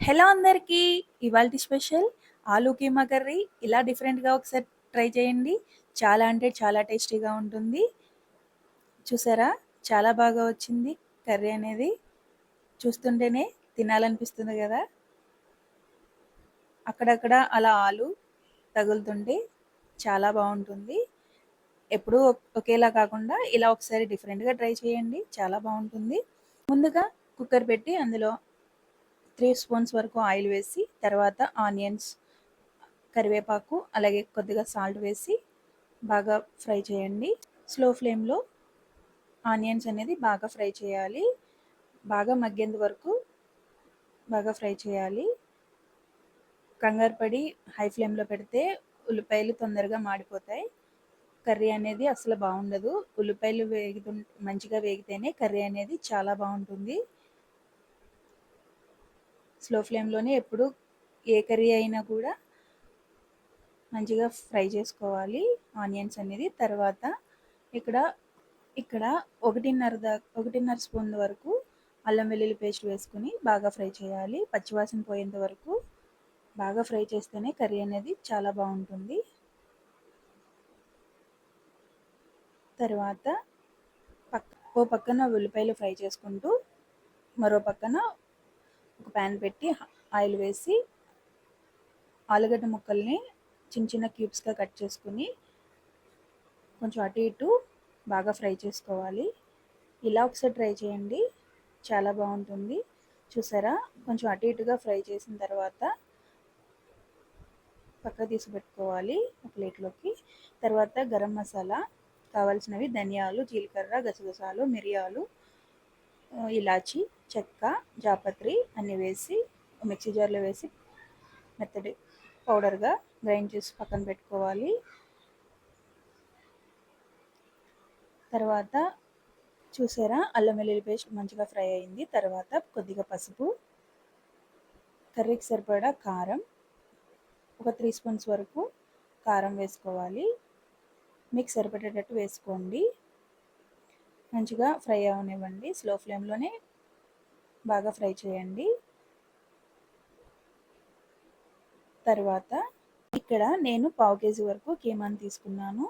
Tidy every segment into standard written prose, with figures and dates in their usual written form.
Hello అందరికీ! ఇవాల్టి special aloo keema curry. ఇలా డిఫరెంట్‌గా ఒకసారి ట్రై చేయండి. చాలా అంటే చాలా టేస్టీగా ఉంటుంది. చూసారా? చాలా బాగా వచ్చింది కర్రీ అనేది. చూస్తుంటేనే తినాలనిపిస్తుంది గదా! అక్కడక్కడ అలా ఆలు తగులుతుంటే చాలా బావుంటుంది. ఎప్పుడూ ఒకేలా కాకుండా ఇలా ఒకసారి డిఫరెంట్‌గా ట్రై చేయండి. చాలా బావుంటుంది. ముందుగా కుక్కర్ పెట్టి అందులో 3 స్పూన్స్ వరకు ఆయిల్ వేసి, తర్వాత ఆనియన్స్, కరివేపాకు, అలాగే కొద్దిగా సాల్ట్ వేసి బాగా ఫ్రై చేయండి. స్లో ఫ్లేమ్‌లో ఆనియన్స్ అనేది బాగా ఫ్రై చేయాలి. బాగా మగ్గేంత వరకు బాగా ఫ్రై చేయాలి. కంగారు పడి హై ఫ్లేమ్‌లో పెడితే ఉల్లిపాయలు తొందరగా మాడిపోతాయి. కర్రీ అనేది అసలు బావుండదు. ఉల్లిపాయలు మంచిగా వేగితేనే కర్రీ అనేది చాలా బావుంటుంది. స్లో ఫ్లేమ్‌లోనే ఎప్పుడు ఏ కర్రీ అయినా కూడా మంచిగా ఫ్రై చేసుకోవాలి ఆనియన్స్ అనేది. తర్వాత ఇక్కడ ఇక్కడ 1.5 స్పూన్ వరకు అల్లం వెల్లుల్లి పేస్ట్ వేసుకొని బాగా ఫ్రై చేయాలి. పచ్చివాసన పోయేంత వరకు బాగా ఫ్రై చేస్తేనే కర్రీ అనేది చాలా బాగుంటుంది. తర్వాత ఓ పక్కన ఉల్లిపాయలు ఫ్రై చేసుకుంటూ మరో పక్కన ఒక ప్యాన్ పెట్టి ఆయిల్ వేసి ఆలుగడ్డ ముక్కల్ని చిన్న చిన్న క్యూబ్స్గా కట్ చేసుకుని కొంచెం అటు ఇటు బాగా ఫ్రై చేసుకోవాలి. ఇలా ఒకసారి ట్రై చేయండి, చాలా బాగుంటుంది. చూసారా? కొంచెం అటు ఇటుగా ఫ్రై చేసిన తర్వాత పక్క తీసి పెట్టుకోవాలి ఒక ప్లేట్లోకి. తర్వాత గరం మసాలా కావాల్సినవి ధనియాలు, జీలకర్ర, గసగసాలు, మిరియాలు, ఇలాచి, చెక్క, జాపత్రి అన్నీ వేసి మిక్సీ జార్లో వేసి మెత్తటి పౌడర్గా గ్రైండ్ చేసి పక్కన పెట్టుకోవాలి. తర్వాత చూసారా? అల్లం వెల్లుల్లి పేస్ట్ మంచిగా ఫ్రై అయింది. తర్వాత కొద్దిగా పసుపు, కర్రీకి సరిపడా కారం, ఒక 3 స్పూన్స్ వరకు కారం వేసుకోవాలి. మీకు సరిపడేటట్టు వేసుకోండి. మంచిగా ఫ్రై అవనివ్వండి. స్లో ఫ్లేమ్లోనే బాగా ఫ్రై చేయండి. తర్వాత ఇక్కడ నేను 1/2 కేజీ వరకు కీమాని తీసుకున్నాను.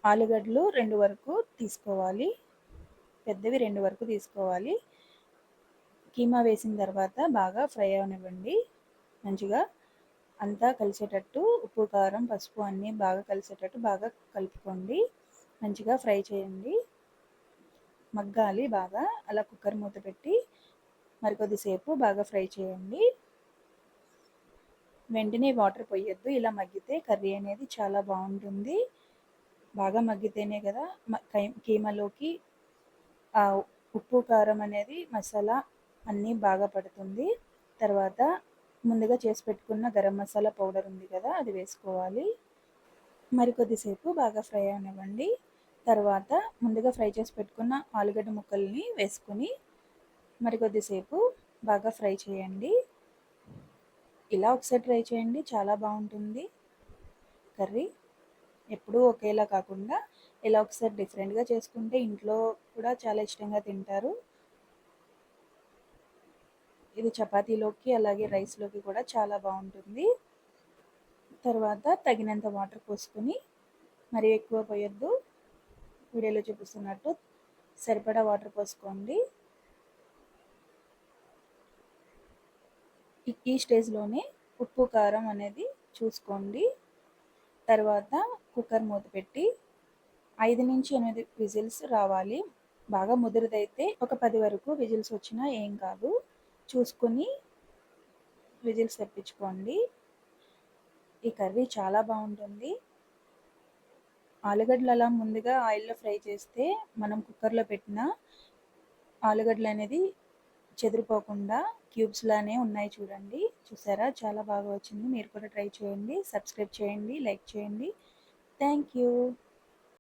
ఆలుగడ్డలు 2 వరకు తీసుకోవాలి. పెద్దవి 2 వరకు తీసుకోవాలి. కీమా వేసిన తర్వాత బాగా ఫ్రై అవనివ్వండి. మంచిగా అంతా కలిసేటట్టు ఉప్పు, కారం, పసుపు అన్నీ బాగా కలిసేటట్టు బాగా కలుపుకోండి. మంచిగా ఫ్రై చేయండి. మగ్గాలి బాగా. అలా కుక్కర్ మూత పెట్టి మరికొద్దిసేపు బాగా ఫ్రై చేయండి. వెంటనే వాటర్ పోయొద్దు. ఇలా మగ్గితే కర్రీ అనేది చాలా బాగుంటుంది. బాగా మగ్గితేనే కదా కీమాలోకి ఉప్పు, కారం అనేది మసాలా అన్నీ బాగా పడుతుంది. తర్వాత ముందుగా చేసి పెట్టుకున్న గరం మసాలా పౌడర్ ఉంది కదా, అది వేసుకోవాలి. మరికొద్దిసేపు బాగా ఫ్రై అవనివ్వండి. తర్వాత ముందుగా ఫ్రై చేసి పెట్టుకున్న ఆలుగడ్డ ముక్కల్ని వేసుకొని మరికొద్దిసేపు బాగా ఫ్రై చేయండి. ఇలా ఒకసారి ట్రై చేయండి, చాలా బాగుంటుంది కర్రీ. ఎప్పుడూ ఒకేలా కాకుండా ఇలా ఒకసారి డిఫరెంట్గా చేసుకుంటే ఇంట్లో కూడా చాలా ఇష్టంగా తింటారు. ఇది చపాతీలోకి అలాగే రైస్లోకి కూడా చాలా బాగుంటుంది. తర్వాత తగినంత వాటర్ పోసుకొని, మరీ ఎక్కువ పోయొద్దు, వీడియోలో చూపిస్తున్నట్టు సరిపడా వాటర్ పోసుకోండి. ఈ స్టేజ్లోనే ఉప్పు, కారం అనేది చూసుకోండి. తర్వాత కుక్కర్ మూత పెట్టి 5-8 విజిల్స్ రావాలి. బాగా ముదురుదైతే ఒక 10 వరకు విజిల్స్ వచ్చినా ఏం కాదు. చూసుకొని విజిల్స్ తెప్పించుకోండి. ఈ కర్రీ చాలా బాగుంటుంది. ఆలుగడ్డలు అలా ముందుగా ఆయిల్లో ఫ్రై చేస్తే మనం కుక్కర్లో పెట్టిన ఆలుగడ్డలు అనేది చెదిరిపోకుండా క్యూబ్స్ లానే ఉన్నాయి చూడండి. చూసారా? చాలా బాగా వచ్చింది. మీరు కూడా ట్రై చేయండి. సబ్స్క్రైబ్ చేయండి, లైక్ చేయండి. Thank you.